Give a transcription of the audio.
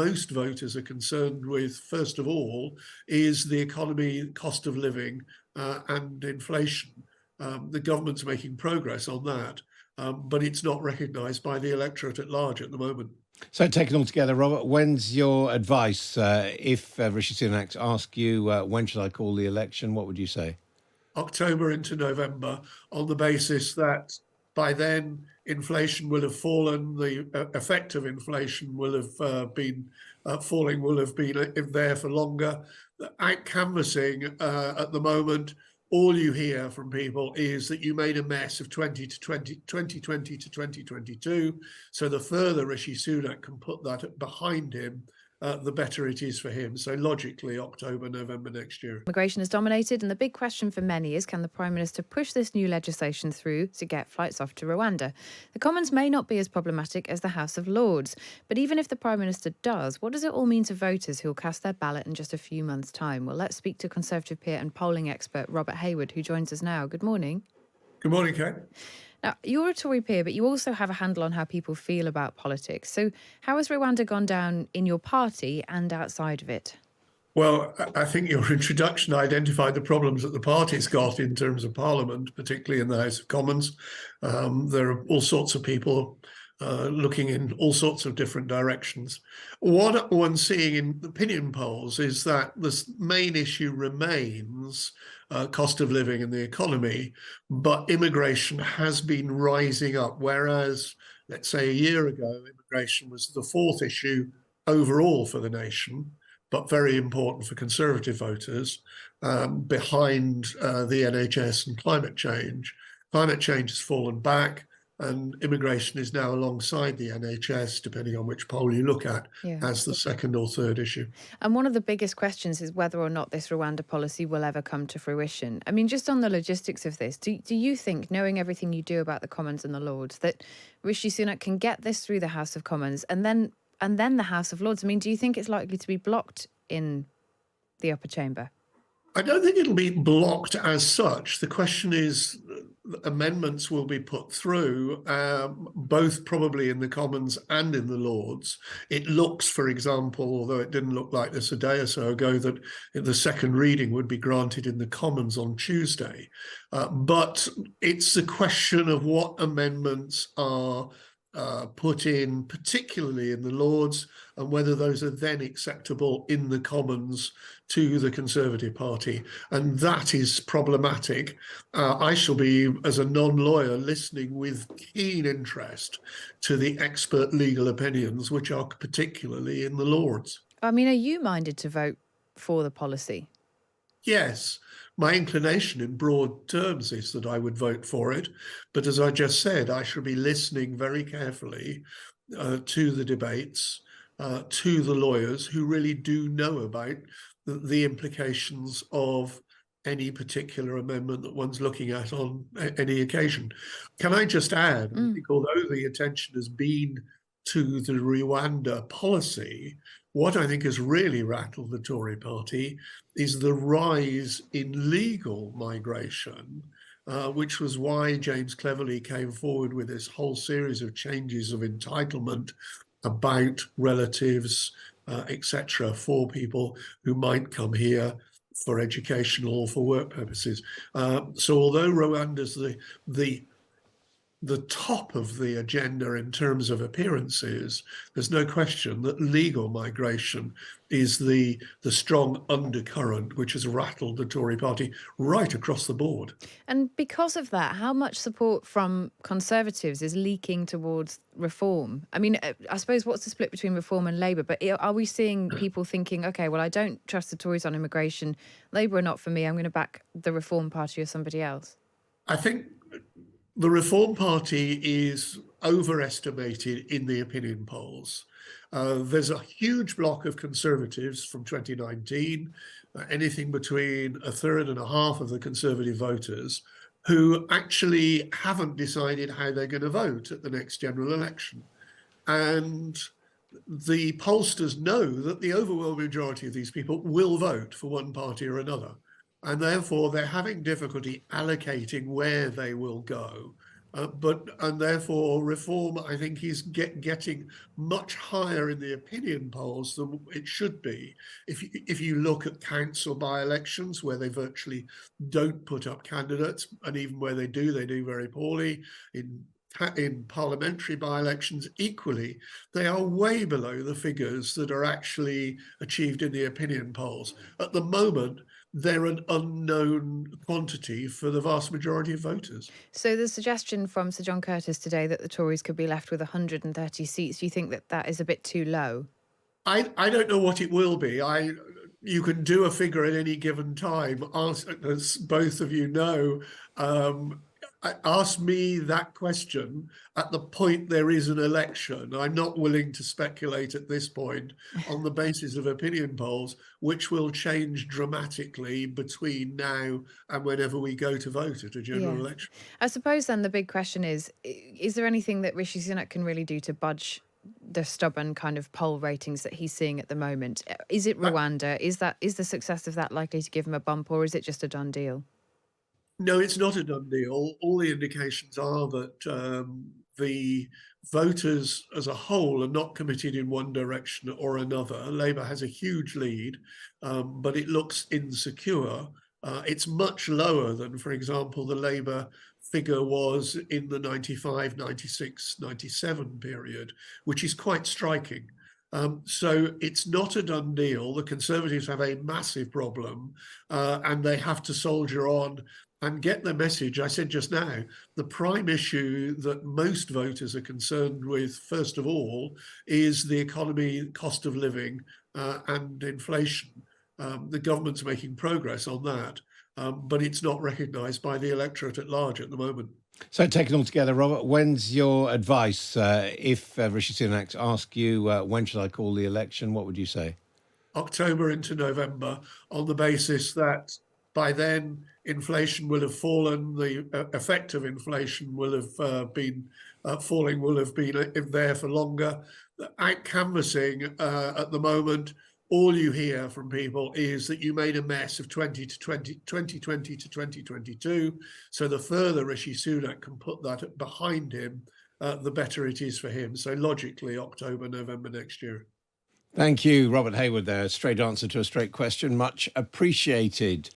most voters are concerned with, first of all, is the economy, cost of living, and inflation. The government's making progress on that, but it's not recognised by the electorate at large at the moment. So, taken all together, Robert, when's your advice? If Rishi Sunak asked you, when should I call the election, what would you say? October into November, on the basis that by then inflation will have fallen, the effect of inflation will have been falling, will have been there for longer. Out canvassing at the moment, all you hear from people is that you made a mess of 2020 to 2022. So the further Rishi Sunak can put that behind him, the better it is for him. So logically, October, November next year. Migration has dominated, and the big question for many is, can the Prime Minister push this new legislation through to get flights off to Rwanda? The Commons may not be as problematic as the House of Lords, but even if the Prime Minister does, what does it all mean to voters who will cast their ballot in just a few months' time? Well, let's speak to Conservative peer and polling expert Robert Hayward, who joins us now. Good morning. Good morning, Kate. Now, you're a Tory peer, but you also have a handle on how people feel about politics. So how has Rwanda gone down in your party and outside of it? Well, I think your introduction identified the problems that the party's got in terms of Parliament, particularly in the House of Commons. There are all sorts of people looking in all sorts of different directions. What one's seeing in opinion polls is that the main issue remains cost of living in the economy, but immigration has been rising up, whereas, let's say, a year ago, immigration was the fourth issue overall for the nation, but very important for Conservative voters, behind the NHS and climate change. Climate change has fallen back, and immigration is now alongside the NHS, depending on which poll you look at, as the second or third issue. And one of the biggest questions is whether or not this Rwanda policy will ever come to fruition. I mean, just on the logistics of this, do you think, knowing everything you do about the Commons and the Lords, that Rishi Sunak can get this through the House of Commons and then the House of Lords? I mean, do you think it's likely to be blocked in the upper chamber? I don't think it'll be blocked as such. The question is, amendments will be put through, both probably in the Commons and in the Lords. It looks, for example, although it didn't look like this a day or so ago, that the second reading would be granted in the Commons on Tuesday. But it's a question of what amendments are put in, particularly in the Lords, and whether those are then acceptable in the Commons to the Conservative Party. And that is problematic. I shall be, as a non-lawyer, listening with keen interest to the expert legal opinions, which are particularly in the Lords. I mean, are you minded to vote for the policy? Yes. My inclination in broad terms is that I would vote for it. But as I just said, I shall be listening very carefully to the debates, to the lawyers who really do know about the implications of any particular amendment that one's looking at on any occasion. Can I just add, I think although the attention has been to the Rwanda policy, what I think has really rattled the Tory party is the rise in legal migration, which was why James Cleverly came forward with this whole series of changes of entitlement about relatives, etc., for people who might come here for educational or for work purposes. So although Rwanda's the top of the agenda in terms of appearances, there's no question that legal migration is the strong undercurrent which has rattled the Tory party right across the board. And because of that, how much support from Conservatives is leaking towards reform? I mean, I suppose what's the split between Reform and Labour? But are we seeing people thinking, OK, well, I don't trust the Tories on immigration, Labour are not for me, I'm going to back the Reform Party or somebody else? I think the Reform Party is overestimated in the opinion polls. There's a huge block of Conservatives from 2019, anything between a third and a half of the Conservative voters, who actually haven't decided how they're going to vote at the next general election. And the pollsters know that the overwhelming majority of these people will vote for one party or another. And therefore, they're having difficulty allocating where they will go. and therefore reform, I think, is getting much higher in the opinion polls than it should be. If you look at council by-elections where they virtually don't put up candidates, and even where they do very poorly. In parliamentary by-elections, equally, they are way below the figures that are actually achieved in the opinion polls. At the moment, they're an unknown quantity for the vast majority of voters. So the suggestion from Sir John Curtis today that the Tories could be left with 130 seats, do you think that that is a bit too low? I don't know what it will be. You can do a figure at any given time. As both of you know, ask me that question at the point there is an election. I'm not willing to speculate at this point on the basis of opinion polls, which will change dramatically between now and whenever we go to vote at a general election. I suppose then the big question is there anything that Rishi Sunak can really do to budge the stubborn kind of poll ratings that he's seeing at the moment? Is it Rwanda? Is the success of that likely to give him a bump, or is it just a done deal? No, it's not a done deal. All the indications are that the voters as a whole are not committed in one direction or another. Labour has a huge lead, but it looks insecure. It's much lower than, for example, the Labour figure was in the 95, 96, 97 period, which is quite striking. So it's not a done deal. The Conservatives have a massive problem, and they have to soldier on and get the message. I said just now, the prime issue that most voters are concerned with, first of all, is the economy, cost of living, and inflation. The government's making progress on that, but it's not recognised by the electorate at large at the moment. So taken all together, Robert, when's your advice? If Rishi Sunak asks you, when should I call the election, what would you say? October into November, on the basis that by then inflation will have fallen, the effect of inflation will have been falling, will have been there for longer. Out canvassing at the moment, all you hear from people is that you made a mess of 2020 to 2022. So the further Rishi Sunak can put that behind him, the better it is for him. So logically, October, November next year. Thank you, Robert Hayward there. Straight answer to a straight question. Much appreciated.